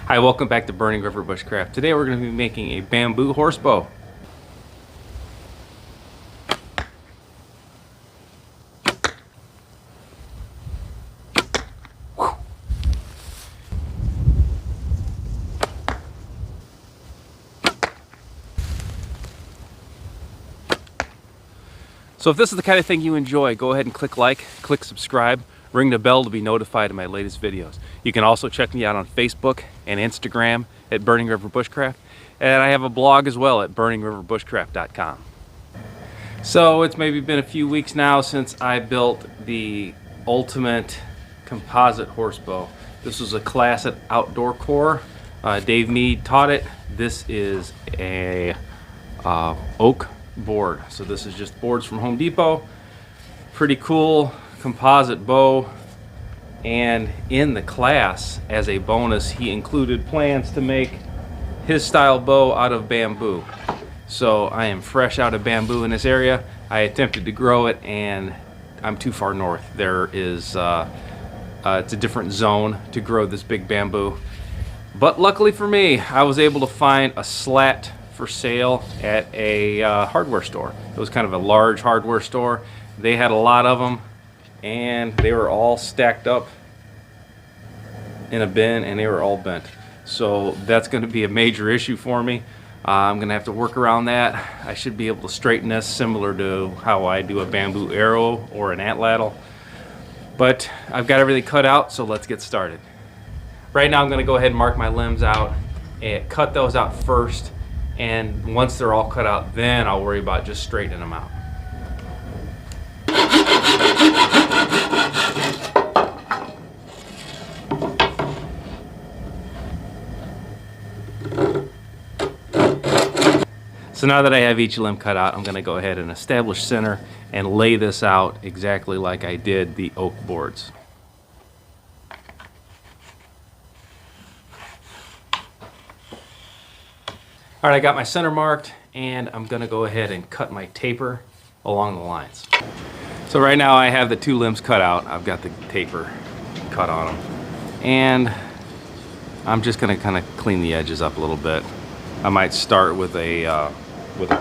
Hi, welcome back to Burning River Bushcraft. Today we're going to be making a bamboo horse bow. So if this is the kind of thing you enjoy, go ahead and click like, click subscribe, ring the bell to be notified of my latest videos. You can also check me out on Facebook and Instagram at Burning River Bushcraft, and I have a blog as well at burningriverbushcraft.com. So it's maybe been a few weeks now since I built the ultimate composite horse bow. This was a class at Outdoorcore. Dave Mead taught it. This is a oak board. So this is just boards from Home Depot. Pretty cool composite bow. And in the class, as a bonus, he included plans to make his style bow out of bamboo. So I am fresh out of bamboo in this area. I attempted to grow it and I'm too far north. There is it's a different zone to grow this big bamboo. But luckily for me, I was able to find a slat for sale at a hardware store. It was kind of a large hardware store. They had a lot of them and they were all stacked up in a bin and they were all bent. So that's going to be a major issue for me. I'm going to have to work around that. I should be able to straighten this similar to how I do a bamboo arrow or an antlattle. But I've got everything cut out, so let's get started. Right now I'm going to go ahead and mark my limbs out and cut those out first. And once they're all cut out, then I'll worry about just straightening them out. So now that I have each limb cut out, I'm going to go ahead and establish center and lay this out exactly like I did the oak boards. All right, I got my center marked and I'm going to go ahead and cut my taper along the lines. So right now I have the two limbs cut out. I've got the taper cut on them. And I'm just going to kind of clean the edges up a little bit. I might start with a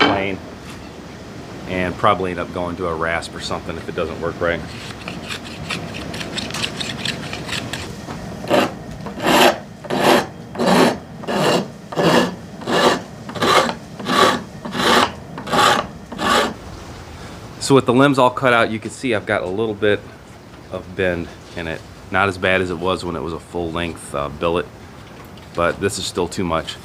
plane and probably end up going to a rasp or something if it doesn't work right. So with the limbs all cut out, you can see I've got a little bit of bend in it. Not as bad as it was when it was a full length billet, but this is still too much.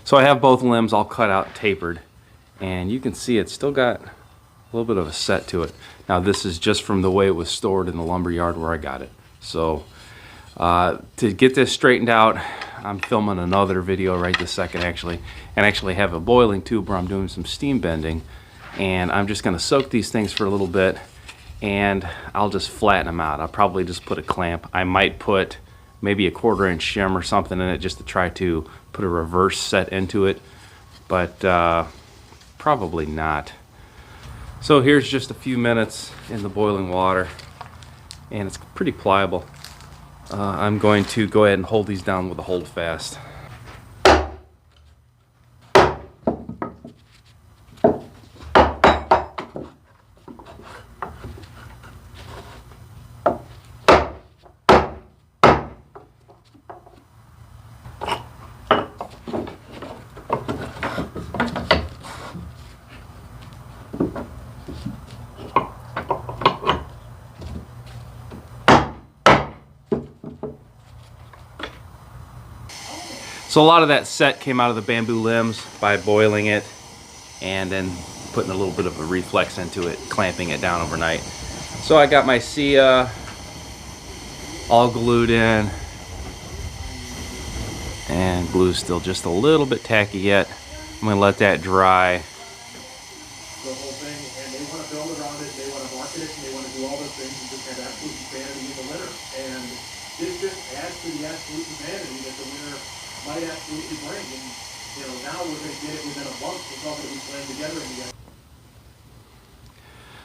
So I have both limbs all cut out, tapered, and you can see it's still got a little bit of a set to it. Now this is just from the way it was stored in the lumber yard where I got it. So to get this straightened out, I'm filming another video right this second actually, and actually have a boiling tube where I'm doing some steam bending, and I'm just going to soak these things for a little bit and I'll just flatten them out. I'll probably just put a clamp. I might put maybe a 1/4 inch shim or something in it just to try to put a reverse set into it, but probably not. So here's just a few minutes in the boiling water and it's pretty pliable. I'm going to go ahead and hold these down with a hold fast. So a lot of that set came out of the bamboo limbs by boiling it and then putting a little bit of a reflex into it, clamping it down overnight. So I got my Sia all glued in, and glue's still just a little bit tacky yet. I'm gonna let that dry. The whole thing, and they want to build around it, they want to mark they absolutely bring. And, you know, now we're going to get it within a month. It's all going to be playing together in the end.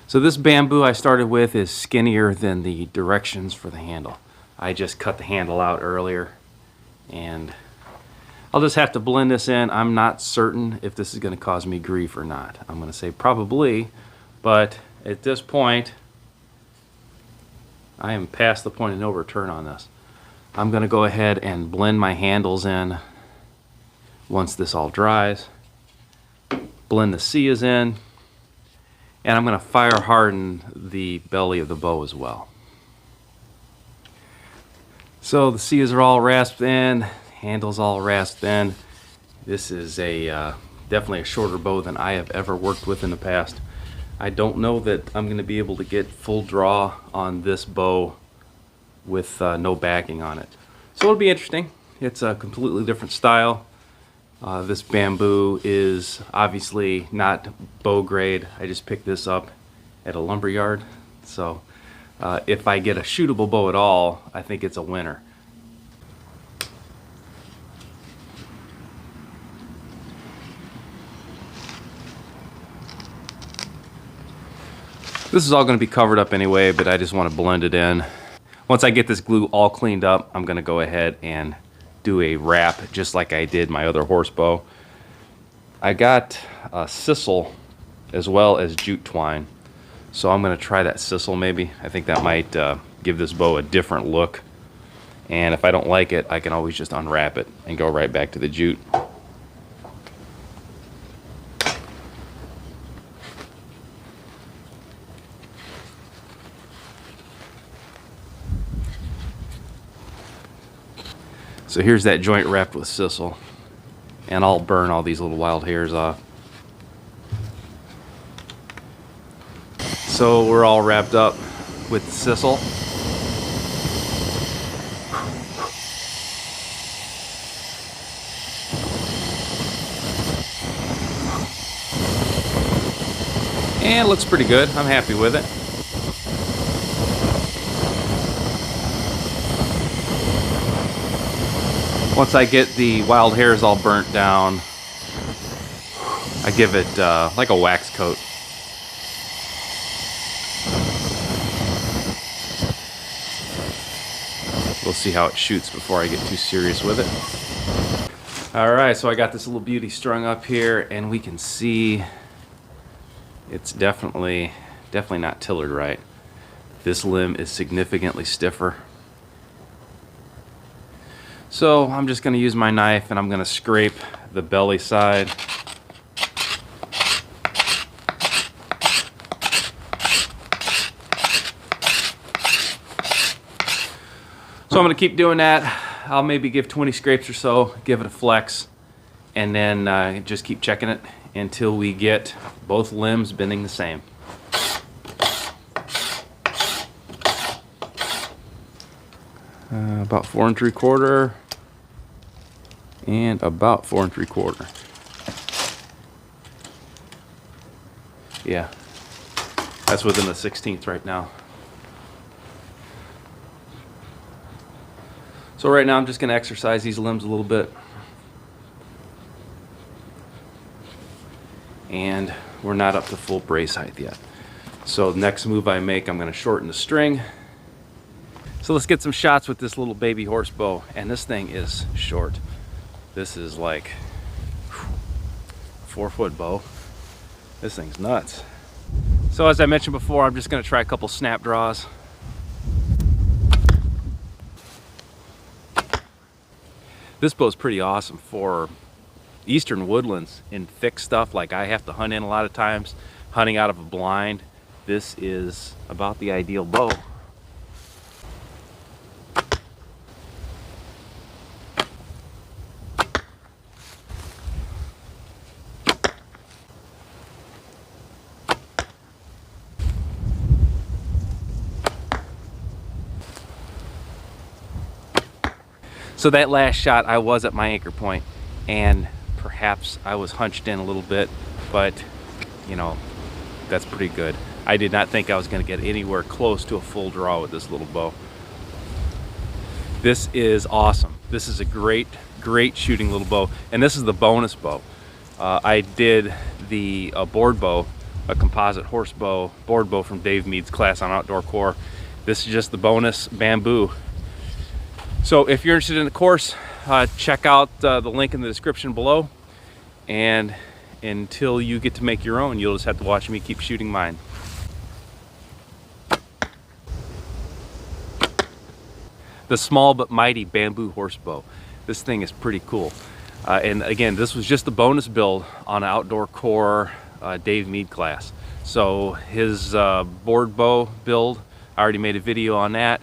So this bamboo I started with is skinnier than the directions for the handle. I just cut the handle out earlier, and I'll just have to blend this in. I'm not certain if this is going to cause me grief or not. I'm going to say probably, but at this point, I am past the point of no return on this. I'm going to go ahead and blend my handles in once this all dries. Blend the Cias in, and I'm going to fire harden the belly of the bow as well. So the Cias are all rasped in, handles all rasped in. This is a definitely a shorter bow than I have ever worked with in the past. I don't know that I'm going to be able to get full draw on this bow with no backing on it. So it'll be interesting. It's a completely different style. This bamboo is obviously not bow grade. I just picked this up at a lumber yard. So if I get a shootable bow at all, I think it's a winner. This is all going to be covered up anyway, but I just want to blend it in. Once I get this glue all cleaned up, I'm going to go ahead and do a wrap just like I did my other horse bow. I got sisal as well as jute twine, so I'm going to try that sisal maybe. I think that might give this bow a different look, and if I don't like it, I can always just unwrap it and go right back to the jute. So here's that joint wrapped with sisal, and I'll burn all these little wild hairs off. So we're all wrapped up with sisal. And it looks pretty good. I'm happy with it. Once I get the wild hairs all burnt down, I give it like a wax coat. We'll see how it shoots before I get too serious with it. Alright, so I got this little beauty strung up here, and we can see it's definitely not tillered right. This limb is significantly stiffer. So I'm just going to use my knife and I'm going to scrape the belly side. So I'm going to keep doing that. I'll maybe give 20 scrapes or so, give it a flex, and then just keep checking it until we get both limbs bending the same. About 4 3/4 and about 4 3/4. Yeah, that's within the 16th right now. So right now I'm just going to exercise these limbs a little bit, and we're not up to full brace height yet. So the next move I make, I'm going to shorten the string. So let's get some shots with this little baby horse bow, and this thing is short. This is like 4-foot bow. This thing's nuts. So as I mentioned before, I'm just going to try a couple snap draws. This bow's pretty awesome for eastern woodlands in thick stuff like I have to hunt in a lot of times, hunting out of a blind. This is about the ideal bow. So that last shot, I was at my anchor point, and perhaps I was hunched in a little bit, but you know, that's pretty good. I did not think I was going to get anywhere close to a full draw with this little bow. This is awesome. This is a great great shooting little bow. And this is the bonus bow. I did the board bow, a composite horse bow, board bow from Dave Mead's class on Outdoorcore. This is just the bonus bamboo. So if you're interested in the course, check out the link in the description below. And until you get to make your own, you'll just have to watch me keep shooting mine. The small but mighty bamboo horse bow. This thing is pretty cool. And again, this was just the bonus build on an Outdoorcore Dave Mead class. So his board bow build, I already made a video on that.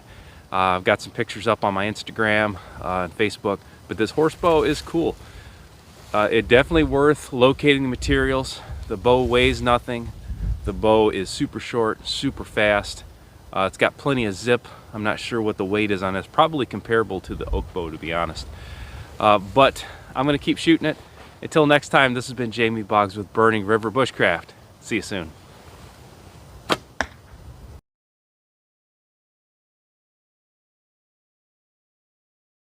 I've got some pictures up on my Instagram and Facebook, but this horse bow is cool. It definitely worth locating the materials. The bow weighs nothing. The bow is super short, super fast. It's got plenty of zip. I'm not sure what the weight is on this. Probably comparable to the oak bow, to be honest. But I'm gonna keep shooting it. Until next time, this has been Jamie Boggs with Burning River Bushcraft. See you soon.